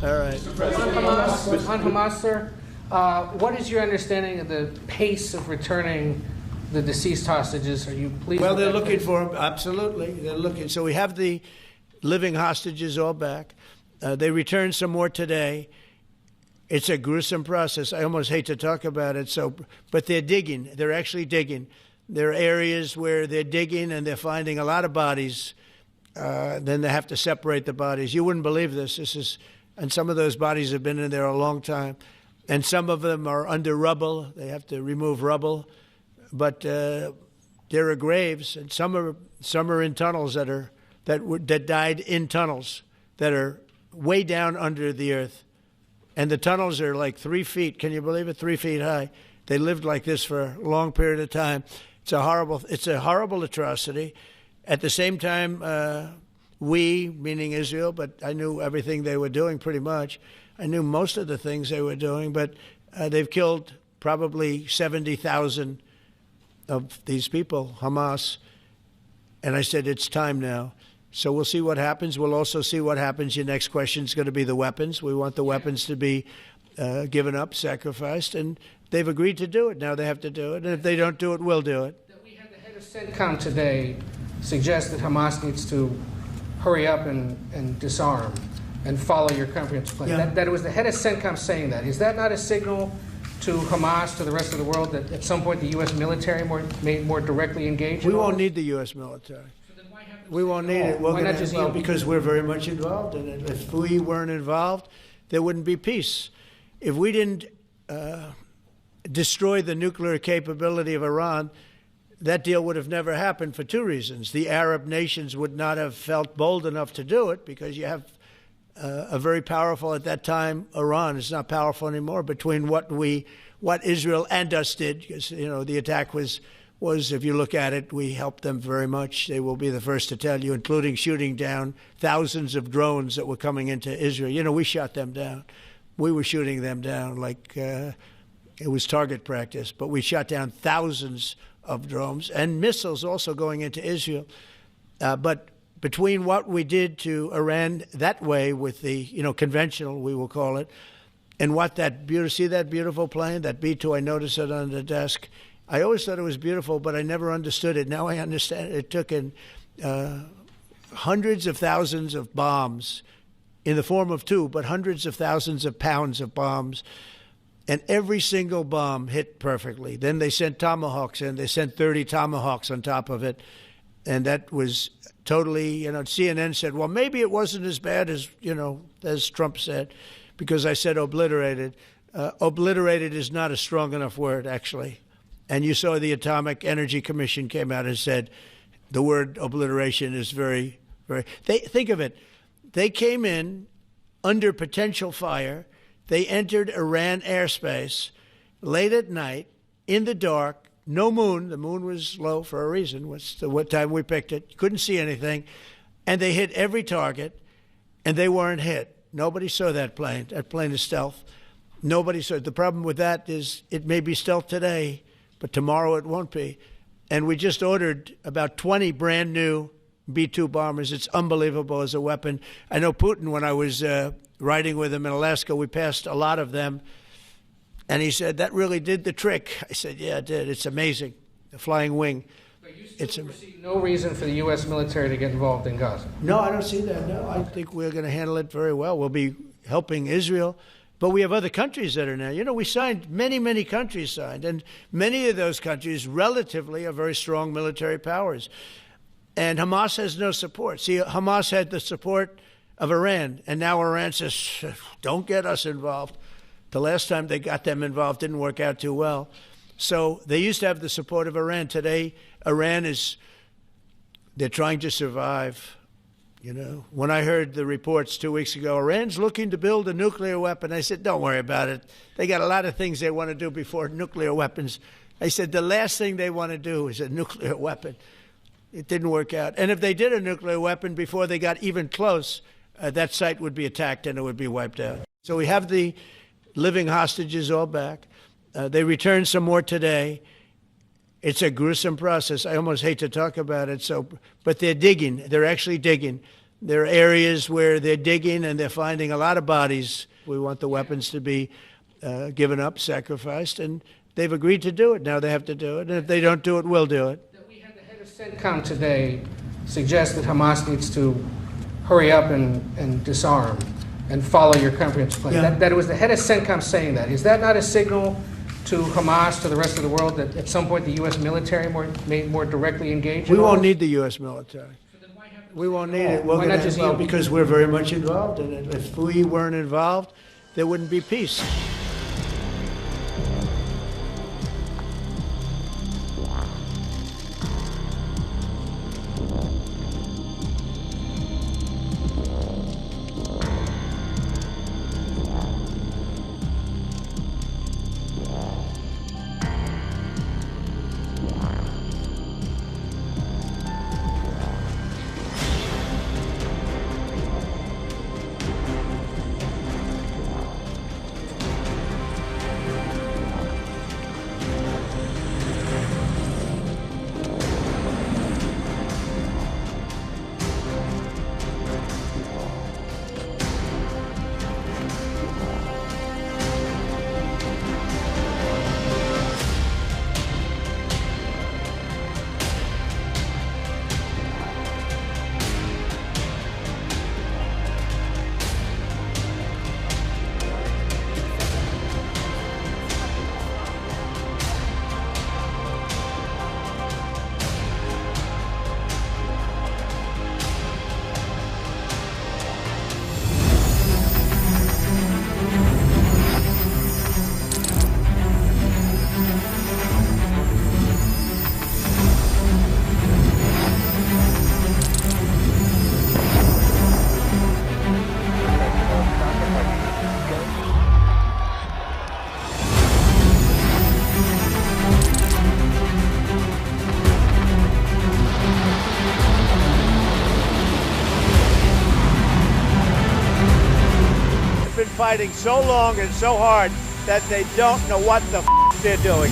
All right. On Hamas, sir, what is your understanding of the pace of returning the deceased hostages? Are you pleased? Well, they're looking for them. Absolutely, they're looking. So we have the living hostages all back. They returned some more today. It's a gruesome process. I almost hate to talk about it. But they're digging. They're actually digging. There are areas where they're digging and they're finding a lot of bodies. Then they have to separate the bodies. You wouldn't believe this. And some of those bodies have been in there a long time. And some of them are under rubble. They have to remove rubble. But there are graves, and some are in tunnels that died in tunnels that are way down under the earth. And the tunnels are like 3 feet. Can you believe it? 3 feet high. They lived like this for a long period of time. It's a horrible atrocity. At the same time, we, meaning Israel, but I knew everything they were doing pretty much. I knew most of the things they were doing, but they've killed probably 70,000 of these people, Hamas. And I said, it's time now. So we'll see what happens. We'll also see what happens. Your next question is going to be the weapons. We want the weapons to be given up, sacrificed, and they've agreed to do it. Now they have to do it, and if they don't do it, we'll do it. We had the head of CENTCOM today suggest that Hamas needs to hurry up and disarm and follow your comprehensive plan. Yeah. That it was the head of CENTCOM saying that. Is that not a signal to Hamas, to the rest of the world, that at some point the U.S. military may more directly engage? We won't need the U.S. military. We won't need it. Why not just you? Because we're very much involved in it. If we weren't involved, there wouldn't be peace. If we didn't destroy the nuclear capability of Iran, that deal would have never happened for two reasons. The Arab nations would not have felt bold enough to do it because you have a very powerful, at that time, Iran. It's not powerful anymore between what Israel and us did. Because, the attack was, if you look at it, we helped them very much. They will be the first to tell you, including shooting down thousands of drones that were coming into Israel. We shot them down. We were shooting them down like it was target practice. But we shot down thousands of drones and missiles also going into Israel. But between what we did to Iran that way with the, conventional, we will call it, and what see that beautiful plane, that B-2, I noticed it on the desk. I always thought it was beautiful, but I never understood it. Now I understand it. It took in hundreds of thousands of bombs in the form of two, but hundreds of thousands of pounds of bombs. And every single bomb hit perfectly. Then they sent Tomahawks in. They sent 30 Tomahawks on top of it. And that was totally, CNN said, well, maybe it wasn't as bad as Trump said, because I said obliterated. Obliterated is not a strong enough word, actually. And you saw the Atomic Energy Commission came out and said the word obliteration is very, very... Think of it. They came in under potential fire. They entered Iran airspace late at night, in the dark, no moon. The moon was low for a reason. What time we picked it. Couldn't see anything. And they hit every target, and they weren't hit. Nobody saw that plane. That plane is stealth. Nobody saw it. The problem with that is it may be stealth today, but tomorrow it won't be. And we just ordered about 20 brand new B-2 bombers. It's unbelievable as a weapon. I know Putin, when I was riding with him in Alaska, we passed a lot of them. And he said, that really did the trick. I said, yeah, it did. It's amazing. The flying wing. But you still see no reason for the U.S. military to get involved in Gaza? No, I don't see that. No, I think we're going to handle it very well. We'll be helping Israel. But we have other countries that are now. We signed, many countries signed. And many of those countries relatively are very strong military powers. And Hamas has no support. See, Hamas had the support of Iran. And now Iran says, don't get us involved. The last time they got them involved didn't work out too well. So they used to have the support of Iran. Today, they're trying to survive. When I heard the reports 2 weeks ago, Iran's looking to build a nuclear weapon, I said, don't worry about it. They got a lot of things they want to do before nuclear weapons. I said, the last thing they want to do is a nuclear weapon. It didn't work out. And if they did a nuclear weapon before they got even close, that site would be attacked and it would be wiped out. So we have the living hostages all back. They returned some more today. It's a gruesome process. I almost hate to talk about it. But they're digging. They're actually digging. There are areas where they're digging and they're finding a lot of bodies. We want the weapons to be given up, sacrificed, and they've agreed to do it. Now they have to do it, and if they don't do it, we'll do it. We had the head of CENTCOM today suggest that Hamas needs to hurry up and disarm and follow your comprehensive plan. Yeah. That it was the head of CENTCOM saying that. Is that not a signal to Hamas, to the rest of the world, that at some point the U.S. military may more directly engage? We won't need the U.S. military. So then why have We won't need it. We're Why not gonna, just well, yield? because we're very much involved in it. If we weren't involved, there wouldn't be peace. Fighting so long and so hard that they don't know what the they're doing.